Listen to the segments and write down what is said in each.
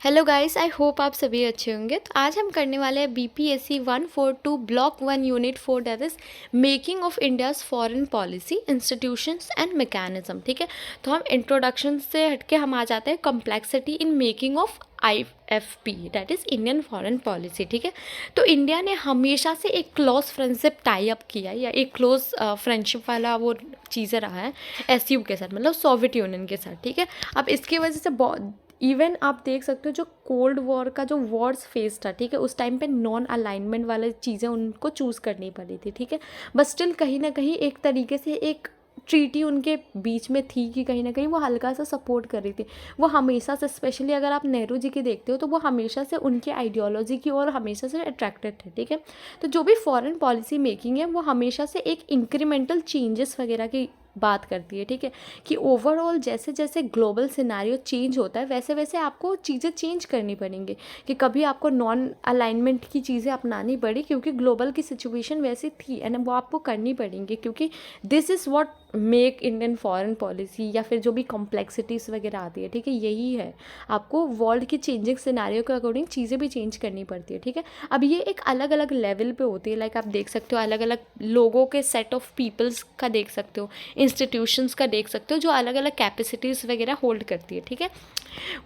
Hello guys, I hope आप सभी अच्छे होंगे। तो आज हम करने वाले हैं BPSC 142 block 1 unit 4 that is making of India's foreign policy institutions and mechanism. ठीक है, तो हम इंट्रोडक्शन से हटके हम आ जाते हैं complexity in making of IFP that is Indian foreign policy. ठीक है, तो इंडिया ने हमेशा से एक क्लोज फ्रेंडशिप टाई अप किया है या एक क्लोज फ्रेंडशिप वाला वो चीज़ें रहा है SU के साथ, मतलब सोवियत यूनियन के साथ। ठीक है, अब इसकी वजह से बहुत इवन आप देख सकते हो जो कोल्ड वॉर का जो वॉर्स फेस था, ठीक है, उस टाइम पे नॉन अलाइनमेंट वाले चीज़ें उनको चूज़ करनी पड़ी थी। ठीक है, बट स्टिल कहीं ना कहीं एक तरीके से एक ट्रीटी उनके बीच में थी कि कहीं ना कहीं वो हल्का सा सपोर्ट कर रही थी। वो हमेशा से, स्पेशली अगर आप नेहरू जी की देखते हो, तो वो हमेशा से उनके आइडियोलॉजी की ओर हमेशा से अट्रैक्टेड थे। ठीक है, तो जो भी फॉरेन पॉलिसी मेकिंग है वो हमेशा से एक इंक्रीमेंटल चेंजेस वगैरह की बात करती है। ठीक है, कि ओवरऑल जैसे जैसे ग्लोबल सिनारियो चेंज होता है वैसे वैसे आपको चीज़ें चेंज करनी पड़ेंगी, कि कभी आपको नॉन अलाइनमेंट की चीज़ें अपनानी पड़ी क्योंकि ग्लोबल की सिचुएशन वैसी थी एंड वो आपको करनी पड़ेंगी, क्योंकि this is what make Indian foreign policy या फिर जो भी कॉम्प्लेक्सिटीज़ वगैरह आती है। ठीक है, यही है, आपको वर्ल्ड की चेंजिंग सिनारियो के अकॉर्डिंग चीज़ें भी चेंज करनी पड़ती है। ठीक है, अब ये एक अलग अलग लेवल पे होती है, लाइक आप देख सकते हो अलग अलग लोगों के सेट ऑफ पीपल्स का देख सकते हो, इंस्टीट्यूशंस का देख सकते हो, जो अलग अलग कैपेसिटीज़ वगैरह होल्ड करती है। ठीक है,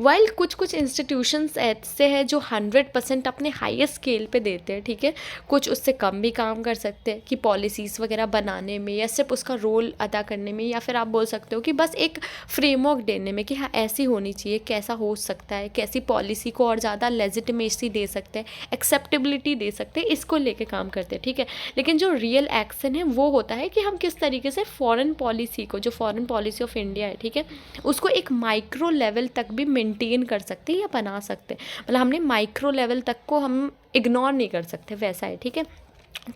वाइल कुछ कुछ इंस्टीट्यूशंस ऐसे हैं जो 100% अपने हाईएस्ट स्केल पे देते हैं। ठीक है, कुछ उससे कम भी काम कर सकते हैं कि पॉलिसीज़ वगैरह बनाने में या सिर्फ उसका रोल अदा करने में, या फिर आप बोल सकते हो कि बस एक फ्रेमवर्क देने में कि हाँ ऐसी होनी चाहिए, कैसा हो सकता है, कैसी पॉलिसी को और ज़्यादा लेजिटिमेसी दे सकते हैं, एक्सेप्टेबिलिटी दे सकते हैं, इसको लेके काम करते हैं। ठीक है, लेकिन जो रियल एक्शन है वो होता है कि हम किस तरीके से फॉरेन पॉलिसी को, जो फॉरेन पॉलिसी ऑफ इंडिया है, ठीक है, उसको एक माइक्रो लेवल तक भी मेंटेन कर सकते हैं या बना सकते हैं। मतलब हमने माइक्रो लेवल तक को हम इग्नोर नहीं कर सकते, वैसा है। ठीक है,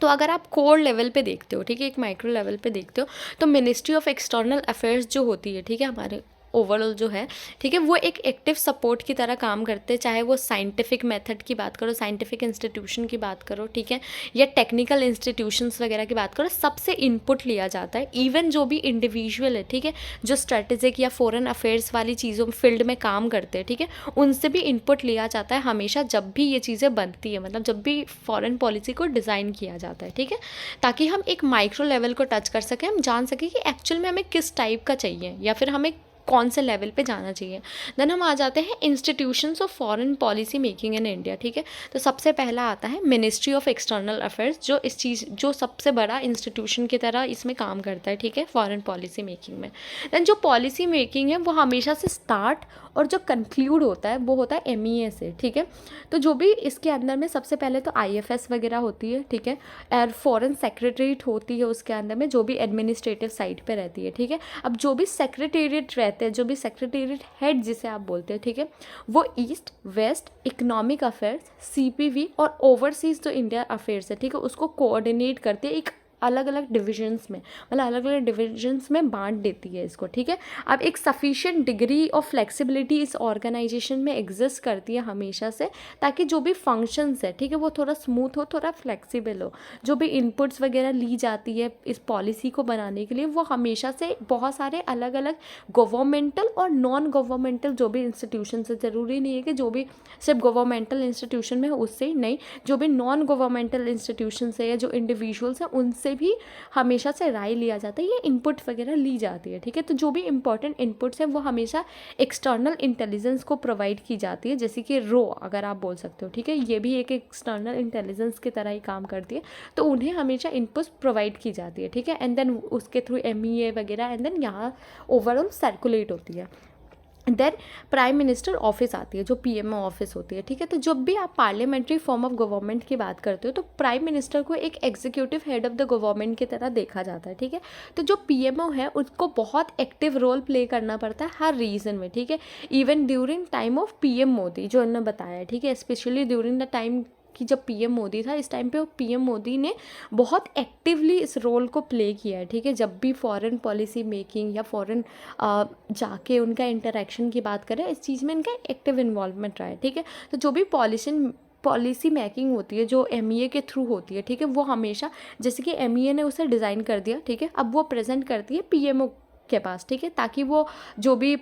तो अगर आप कोर लेवल पे देखते हो, ठीक है, एक माइक्रो लेवल पे देखते हो, तो मिनिस्ट्री ऑफ एक्सटर्नल अफेयर्स जो होती है, ठीक है, हमारे ओवरऑल जो है, ठीक है, वो एक एक्टिव सपोर्ट की तरह काम करते हैं, चाहे वो साइंटिफिक मेथड की बात करो, साइंटिफिक इंस्टीट्यूशन की बात करो, ठीक है, या टेक्निकल इंस्टीट्यूशंस वगैरह की बात करो, सबसे इनपुट लिया जाता है। इवन जो भी इंडिविजुअल है, ठीक है, जो स्ट्रेटेजिक या फॉरेन अफेयर्स वाली चीज़ों फील्ड में काम करते हैं, ठीक है, उनसे भी इनपुट लिया जाता है हमेशा जब भी ये चीज़ें बनती है, मतलब जब भी फॉरेन पॉलिसी को डिज़ाइन किया जाता है। ठीक है, ताकि हम एक माइक्रो लेवल को टच कर सकें, हम जान सकें कि एक्चुअल में हमें किस टाइप का चाहिए या फिर हमें कौन से लेवल पे जाना चाहिए। देन हम आ जाते हैं institutions of foreign policy making in India. ठीक है, तो सबसे पहला आता है मिनिस्ट्री ऑफ एक्सटर्नल अफेयर्स, जो इस चीज़ जो सबसे बड़ा इंस्टीट्यूशन की तरह इसमें काम करता है। ठीक है, फॉरेन पॉलिसी मेकिंग में देन जो पॉलिसी मेकिंग है वो हमेशा से स्टार्ट और जो कंक्लूड होता है वो होता है MEA से। ठीक है, तो जो भी इसके अंदर में सबसे पहले तो IFS वगैरह होती है, ठीक है, और फॉरेन सेक्रेटरीट होती है उसके अंदर में, जो भी एडमिनिस्ट्रेटिव साइड पे रहती है। ठीक है, अब जो भी सेक्रेटेरिएट रहते हैं, जो भी सेक्रेटेरिएट हेड जिसे आप बोलते हैं, ठीक है, वो east west economic affairs, CPV और ओवरसीज जो इंडिया अफेयर्स है, ठीक है, उसको कोऑर्डिनेट करते हैं एक अलग अलग डिविजन्स में, मतलब अलग अलग डिविजन्स में बांट देती है इसको। ठीक है, अब एक सफिशिएंट डिग्री ऑफ फ्लेक्सिबिलिटी इस ऑर्गेनाइजेशन में एग्जिस्ट करती है हमेशा से, ताकि जो भी फंक्शंस है, ठीक है, वो थोड़ा स्मूथ हो, थोड़ा फ्लेक्सिबल हो। जो भी इनपुट्स वगैरह ली जाती है इस पॉलिसी को बनाने के लिए, वो हमेशा से बहुत सारे अलग अलग गवर्नमेंटल और नॉन गवर्नमेंटल जो भी इंस्टीट्यूशन है, ज़रूरी नहीं है कि जो भी सिर्फ गवर्नमेंटल इंस्टीट्यूशन में है उससे ही नहीं, जो भी नॉन गवर्नमेंटल इंस्टीट्यूशन है या जो इंडिविजुअल्स हैं उनसे भी हमेशा से राय लिया जाता है, ये इनपुट वगैरह ली जाती है। ठीक है, तो जो भी इंपॉर्टेंट इनपुट्स हैं वो हमेशा एक्सटर्नल इंटेलिजेंस को प्रोवाइड की जाती है, जैसे कि रो अगर आप बोल सकते हो। ठीक है, ये भी एक एक्सटर्नल इंटेलिजेंस की तरह ही काम करती है, तो उन्हें हमेशा इनपुट्स प्रोवाइड की जाती है। ठीक है, एंड देन उसके थ्रू MEA वगैरह एंड देन यहाँ ओवरऑल सर्कुलेट होती है। देन प्राइम मिनिस्टर ऑफिस आती है, जो PMO ऑफिस होती है। ठीक है, तो जब भी आप पार्लियामेंट्री फॉर्म ऑफ गवर्नमेंट की बात करते हो तो प्राइम मिनिस्टर को एक executive head of the government की तरह देखा जाता है। ठीक है, तो जो PMO है उसको बहुत एक्टिव रोल प्ले करना पड़ता है हर रीजन में। ठीक है, even during time of PM Modi, जो उन्होंने बताया, ठीक है, स्पेशली ड्यूरिंग द टाइम कि जब PM मोदी था, इस टाइम पे PM मोदी ने बहुत एक्टिवली इस रोल को प्ले किया है। ठीक है, जब भी फॉरेन पॉलिसी मेकिंग या फॉरेन जाके उनका इंटरेक्शन की बात करें, इस चीज़ में इनका एक्टिव इन्वॉल्वमेंट रहा है। ठीक है, तो जो भी पॉलिसी मेकिंग होती है जो MEA के थ्रू होती है, ठीक है, वो हमेशा, जैसे कि MEA ने उसे डिज़ाइन कर दिया, ठीक है, अब वो प्रेजेंट करती है PMO के पास। ठीक है, ताकि वो जो भी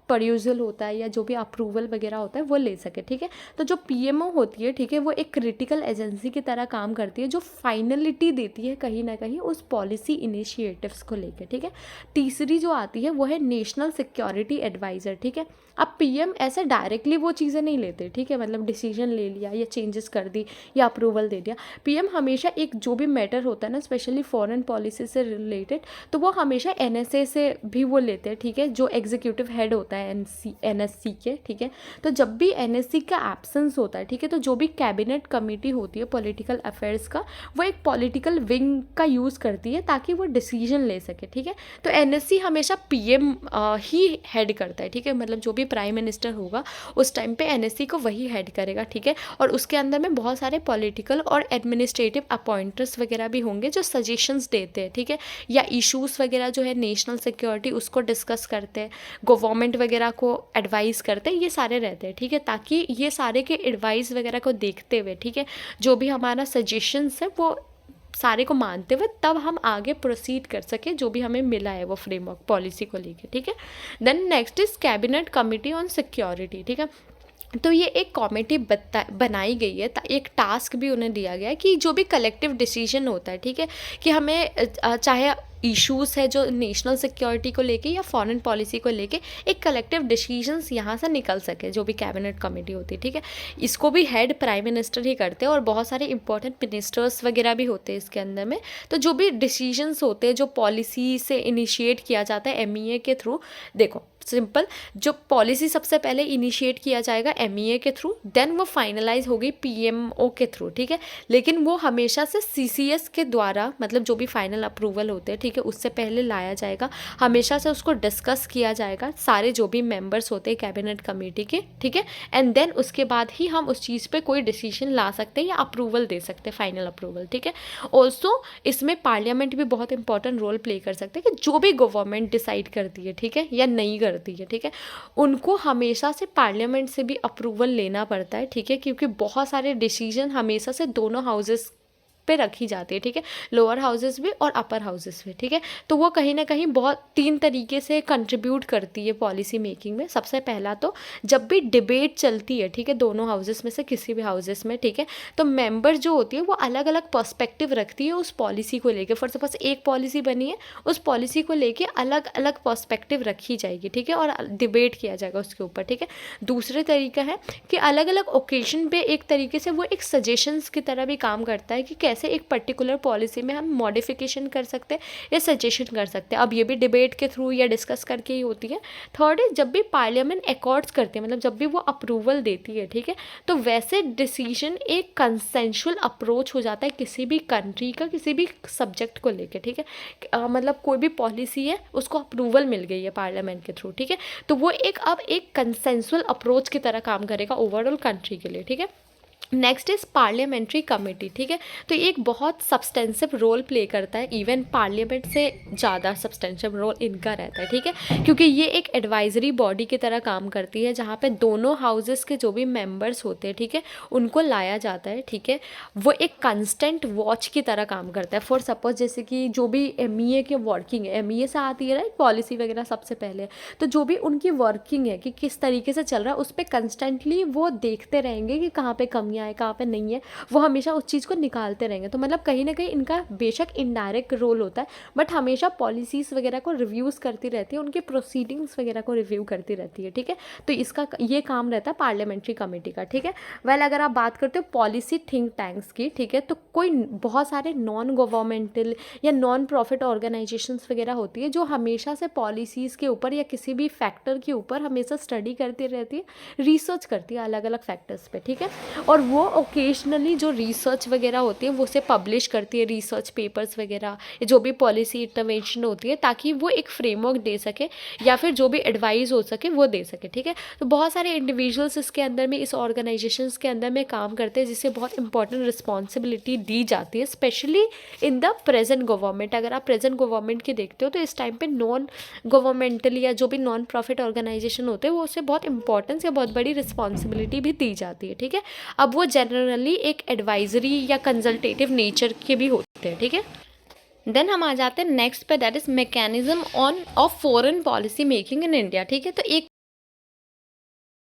परयूजल होता है या जो भी अप्रूवल वगैरह होता है वो ले सके, ठीक है। तो जो पीएमओ होती है, ठीक है, वो एक क्रिटिकल एजेंसी की तरह काम करती है जो फाइनलिटी देती है कहीं ना कहीं उस पॉलिसी इनिशिएटिव्स को लेकर, ठीक है। तीसरी जो आती है वो है नेशनल सिक्योरिटी एडवाइज़र, ठीक है। अब पीएम ऐसे डायरेक्टली वो चीज़ें नहीं लेते, ठीक है, मतलब डिसीजन ले लिया या चेंजेस कर दी या अप्रूवल दे दिया। पीएम हमेशा एक जो भी मैटर होता है ना, स्पेशली फॉरेन पॉलिसी से रिलेटेड, तो वो हमेशा एनएसए से भी वो लेते हैं, ठीक है, जो एग्जीक्यूटिव हेड होता है एनएससी के, ठीक है। तो जब भी एनएससी का एब्सेंस होता है, ठीक है, तो जो भी कैबिनेट कमेटी होती है पॉलिटिकल अफेयर्स का, वो एक पॉलिटिकल विंग का यूज़ करती है ताकि वो डिसीजन ले सके, ठीक है। तो एनएससी हमेशा पीएम ही हेड करता है, ठीक है, मतलब जो भी प्राइम मिनिस्टर होगा उस टाइम पे एनएससी को वही हेड करेगा, ठीक है। और उसके अंदर में बहुत सारे पॉलिटिकल और एडमिनिस्ट्रेटिव अपॉइंटर्स वगैरह भी होंगे जो सजेशंस देते हैं, ठीक है, या इश्यूज़ वगैरह जो है नेशनल सिक्योरिटी उसको डिस्कस करते हैं, गवर्नमेंट वगैरह को एडवाइस करते हैं, ये सारे रहते हैं, ठीक है। ताकि ये सारे के एडवाइस वगैरह को देखते हुए, ठीक है, जो भी हमारा सजेशंस है वो सारे को मानते हुए तब हम आगे प्रोसीड कर सके जो भी हमें मिला है वो फ्रेमवर्क पॉलिसी को लेके, ठीक है। Then next is cabinet committee on security, ठीक है। तो ये एक कमेटी बनाई गई है, एक टास्क भी उन्हें दिया गया है कि जो भी कलेक्टिव डिसीजन होता है, ठीक है, कि हमें चाहे इश्यूज़ है जो नेशनल सिक्योरिटी को लेके या फॉरेन पॉलिसी को लेके, एक कलेक्टिव डिसीजंस यहाँ से निकल सके, जो भी कैबिनेट कमेटी होती है, ठीक है। इसको भी हेड प्राइम मिनिस्टर ही करते हैं और बहुत सारे इंपॉर्टेंट मिनिस्टर्स वगैरह भी होते हैं इसके अंदर में। तो जो भी डिसीजंस होते हैं जो पॉलिसी से इनिशिएट किया जाता है एमईए के थ्रू, देखो सिंपल, जो पॉलिसी सबसे पहले इनिशिएट किया जाएगा एमईए के थ्रू, देन वो फाइनलाइज होगी पीएमओ के थ्रू, ठीक है। लेकिन वो हमेशा से सीसीएस के द्वारा, मतलब जो भी फाइनल अप्रूवल होते हैं, ठीक है, उससे पहले लाया जाएगा, हमेशा से उसको डिस्कस किया जाएगा सारे जो भी मेंबर्स होते हैं कैबिनेट कमेटी के, ठीक है। एंड देन उसके बाद ही हम उस चीज़ पे कोई डिसीजन ला सकते हैं या अप्रूवल दे सकते हैं, फाइनल अप्रूवल, ठीक है। ऑल्सो इसमें पार्लियामेंट भी बहुत इंपॉर्टेंट रोल प्ले कर सकते हैं कि जो भी गवर्नमेंट डिसाइड करती है, ठीक है, या नहीं करती है, ठीक है, उनको हमेशा से पार्लियामेंट से भी अप्रूवल लेना पड़ता है, ठीक है, क्योंकि बहुत सारे डिसीजन हमेशा से दोनों हाउसेस पे रखी जाती है, ठीक है, लोअर हाउसेस भी और अपर हाउसेस में, ठीक है। तो वो कहीं ना कहीं बहुत 3 तरीके से कंट्रीब्यूट करती है पॉलिसी मेकिंग में। सबसे पहला तो जब भी डिबेट चलती है, ठीक है, दोनों हाउसेस में से किसी भी हाउसेस में, ठीक है, तो मेंबर जो होती है वो अलग अलग पर्सपेक्टिव रखती है उस पॉलिसी को लेकर। फॉर सपोज एक पॉलिसी बनी है, उस पॉलिसी को लेके अलग अलग पर्सपेक्टिव रखी जाएगी, ठीक है, और डिबेट किया जाएगा उसके ऊपर, ठीक है। दूसरे तरीका है कि अलग अलग ओकेजन पे एक तरीके से वो एक सजेशंस की तरह भी काम करता है कि कैसे एक पर्टिकुलर पॉलिसी में हम मॉडिफिकेशन कर सकते हैं या सजेशन कर सकते हैं। अब ये भी डिबेट के थ्रू या डिस्कस करके ही होती है। थर्ड है जब भी पार्लियामेंट एकॉर्ड्स करती है, मतलब जब भी वो अप्रूवल देती है, ठीक है, तो वैसे डिसीजन एक कंसेंशुअल अप्रोच हो जाता है किसी भी कंट्री का किसी भी सब्जेक्ट को लेकर, ठीक है। मतलब कोई भी पॉलिसी है उसको अप्रूवल मिल गई है पार्लियामेंट के थ्रू, ठीक है, तो वो अब एक कंसेंसुअल अप्रोच की तरह काम करेगा ओवरऑल कंट्री के लिए, ठीक है। नेक्स्ट इज पार्लियामेंट्री कमेटी, ठीक है, तो ये एक बहुत सब्सटेंसिव रोल प्ले करता है, इवन पार्लियामेंट से ज़्यादा सब्सटेंसिव रोल इनका रहता है, ठीक है, क्योंकि ये एक एडवाइजरी बॉडी की तरह काम करती है जहाँ पे दोनों हाउसेस के जो भी मेंबर्स होते हैं, ठीक है, उनको लाया जाता है, ठीक है। वो एक कंस्टेंट वॉच की तरह काम करता है। फॉर सपोज जैसे कि जो भी एमईए की वर्किंग है, एमईए से आती है राइट पॉलिसी वगैरह सबसे पहले, तो जो भी उनकी वर्किंग है कि किस तरीके से चल रहा है उस पर कंस्टेंटली वो देखते रहेंगे कि कहाँ पे कमियाँ है कहाँ पे नहीं है, वो हमेशा उस चीज़ को निकालते रहेंगे। तो मतलब कहीं ना कहीं इनका बेशक इनडायरेक्ट रोल होता है, बट हमेशा पॉलिसीज़ वगैरह को रिव्यूज़ करती रहती है, उनके प्रोसीडिंग्स वगैरह को रिव्यू करती रहती है, ठीक है। तो इसका ये काम रहता है पार्लियामेंट्री कमेटी का, ठीक है। वेल अगर आप बात करते हो पॉलिसी थिंक टैंक्स की, ठीक है, तो कोई बहुत सारे नॉन गवर्नमेंटल या नॉन प्रॉफिट ऑर्गेनाइजेशंस वगैरह होती है जो हमेशा से पॉलिसीज़ के ऊपर या किसी भी फैक्टर के ऊपर हमेशा स्टडी करती रहती है, रिसर्च करती है अलग अलग फैक्टर्स पे, ठीक है। और वो ओकेजनली जो रिसर्च वगैरह होती है वो उसे पब्लिश करती है, रिसर्च पेपर्स वगैरह, जो भी पॉलिसी इंटरवेंशन होती है, ताकि वो एक फ्रेमवर्क दे सके या फिर जो भी एडवाइस हो सके वो दे सके, ठीक है। तो बहुत सारे इंडिविजुअल्स इसके अंदर में इस ऑर्गेनाइजेशंस के अंदर में काम करते हैं जिससे बहुत इंपॉर्टेंट रिस्पॉन्सिबिलिटी दी जाती है, specially in the present government. अगर आप प्रेजेंट गवर्नमेंट की देखते हो तो इस टाइम पे नॉन गवर्नमेंटल या जो भी नॉन प्रॉफिट ऑर्गेनाइजेशन होते हैं वो उससे बहुत इंपॉर्टेंस या बहुत बड़ी रिस्पॉन्सिबिलिटी भी दी जाती है, ठीक है। अब वो जनरली एक एडवाइजरी या कंसल्टेटिव नेचर के भी होते हैं, ठीक है। देन हम आ जाते हैं नेक्स्ट पे, that is mechanism of foreign policy making in India, ठीक है। तो एक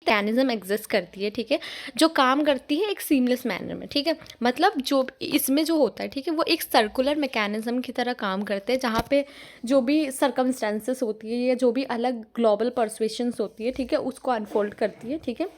मैकेनिज्म एग्जिस्ट करती है, ठीक है, जो काम करती है एक सीमलेस मैनर में, ठीक है। मतलब जो इसमें जो होता है, ठीक है, वो एक सर्कुलर मैकेनिज्म की तरह काम करते हैं, जहाँ पे जो भी सर्कमस्टेंसेस होती है या जो भी अलग ग्लोबल परसुएशंस होती है, ठीक है, उसको अनफोल्ड करती है, ठीक है।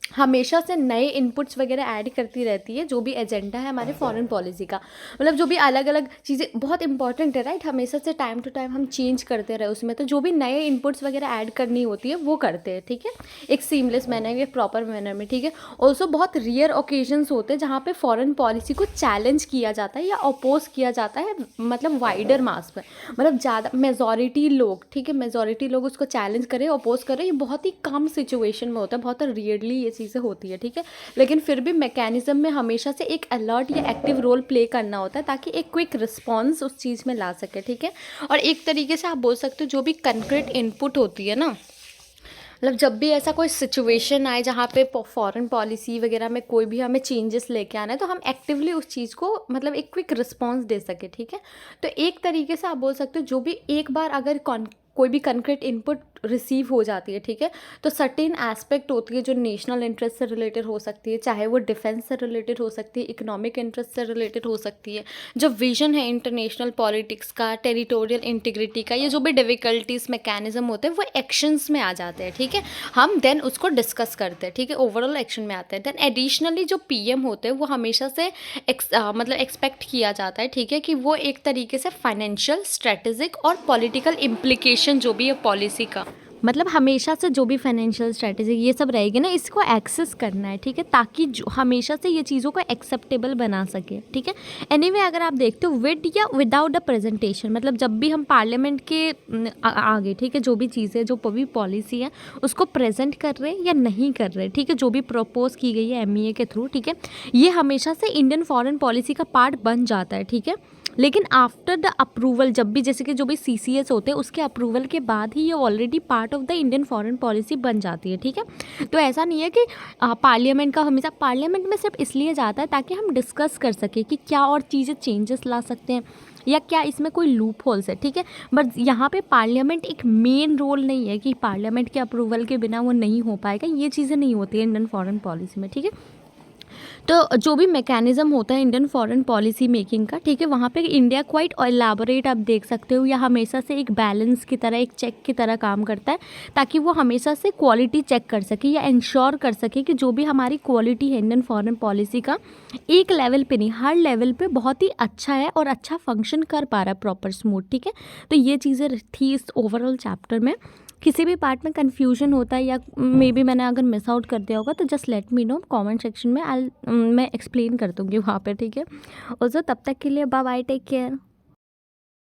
हमेशा से नए इनपुट्स वगैरह ऐड करती रहती है, जो भी एजेंडा है हमारे फॉरेन पॉलिसी का, मतलब जो भी अलग अलग चीज़ें बहुत इंपॉर्टेंट है, राइट, हमेशा से टाइम टू टाइम हम चेंज करते रहे उसमें, तो जो भी नए इनपुट्स वगैरह ऐड करनी होती है वो करते हैं, ठीक है, एक सीमलेस मैनर, एक प्रॉपर मैनर में, ठीक है। ऑल्सो बहुत रियर ओकेजन्स होते हैं जहाँ पे फॉरेन पॉलिसी को चैलेंज किया जाता है या अपोज किया जाता है, मतलब वाइडर मास में, मतलब ज़्यादा मेजॉरिटी लोग, ठीक है, मेजॉरिटी लोग उसको चैलेंज करें, अपोज करें, ये बहुत ही कम सिचुएशन में होता है, बहुत रेयरली ये चीज़ें होती है, ठीक है। लेकिन फिर भी मैकेनिज्म में हमेशा से एक अलर्ट या एक्टिव रोल प्ले करना होता है ताकि एक क्विक रिस्पॉन्स उस चीज़ में ला सके, ठीक है। और एक तरीके से आप बोल सकते हो जो भी कंक्रीट इनपुट होती है ना, मतलब जब भी ऐसा कोई सिचुएशन आए जहाँ पे फॉरेन पॉलिसी वगैरह में कोई भी हमें चेंजेस लेके आना है, तो हम एक्टिवली उस चीज़ को मतलब एक क्विक रिस्पॉन्स दे सके, ठीक है। तो एक तरीके से आप बोल सकते हो जो भी एक बार अगर कोई भी कंक्रीट इनपुट रिसीव हो जाती है, ठीक है, तो सर्टेन एस्पेक्ट होती है जो नेशनल इंटरेस्ट से रिलेटेड हो सकती है, चाहे वो डिफेंस से रिलेटेड हो सकती है, इकोनॉमिक इंटरेस्ट से रिलेटेड हो सकती है, जो विजन है इंटरनेशनल पॉलिटिक्स का, टेरिटोरियल इंटीग्रिटी का, ये जो भी डिफिकल्टीज मैकेनिज्म होते हैं वो एक्शंस में आ जाते हैं, ठीक है। हम देन उसको डिस्कस करते हैं, ठीक है, ओवरऑल एक्शन में आते हैं। देन एडिशनली जो पीएम होते हैं वो हमेशा से मतलब एक्सपेक्ट किया जाता है, ठीक है, कि वो एक तरीके से फाइनेंशियल, स्ट्रेटेजिक और पॉलिटिकल इम्प्लीकेशन जो भी है पॉलिसी का, मतलब हमेशा से जो भी फाइनेंशियल स्ट्रेटेजी ये सब रहेगी ना, इसको एक्सेस करना है, ठीक है, ताकि जो हमेशा से ये चीज़ों को एक्सेप्टेबल बना सके, ठीक है। एनीवे अगर आप देखते हो विद या विदाउट द प्रेजेंटेशन, मतलब जब भी हम पार्लियामेंट के आगे, ठीक है, जो भी चीज़ें जो भी पॉलिसी है उसको प्रेजेंट कर रहे हैं या नहीं कर रहे, ठीक है, जो भी प्रपोज की गई है एमईए के थ्रू, ठीक है, ये हमेशा से इंडियन फॉरेन पॉलिसी का पार्ट बन जाता है, ठीक है। लेकिन आफ्टर द अप्रूवल, जब भी जैसे कि जो भी सीसीएस होते हैं उसके अप्रूवल के बाद ही ये already part of the Indian foreign policy बन जाती है, ठीक है। तो ऐसा नहीं है कि पार्लियामेंट का हमेशा, पार्लियामेंट में सिर्फ इसलिए जाता है ताकि हम डिस्कस कर सकें कि क्या और चीज़ें चेंजेस ला सकते हैं या क्या इसमें कोई लूप होल्स है, ठीक है। बट यहाँ पे पार्लियामेंट एक मेन रोल नहीं है कि पार्लियामेंट के अप्रूवल के बिना वो नहीं हो पाएगा, ये चीज़ें नहीं होती है इंडियन फॉरेन पॉलिसी में, ठीक है। तो जो भी मैकेनिज्म होता है इंडियन फॉरेन पॉलिसी मेकिंग का, ठीक है, वहाँ पे इंडिया क्वाइट एलाबोरेट आप देख सकते हो, या हमेशा से एक बैलेंस की तरह, एक चेक की तरह काम करता है, ताकि वो हमेशा से क्वालिटी चेक कर सके या इंश्योर कर सके कि जो भी हमारी क्वालिटी है इंडियन फॉरेन पॉलिसी का, एक लेवल पे नहीं हर लेवल पे बहुत ही अच्छा है और अच्छा फंक्शन कर पा रहा है प्रॉपर स्मूथ, ठीक है। तो ये चीज़ें थी इस ओवरऑल चैप्टर में। किसी भी पार्ट में कन्फ्यूजन होता है या मे बी मैंने अगर मिस आउट कर दिया होगा तो just let me know comment section में, मैं एक्सप्लेन कर दूँगी वहाँ पे, ठीक है। और तब तक के लिए बाय बाय, टेक केयर।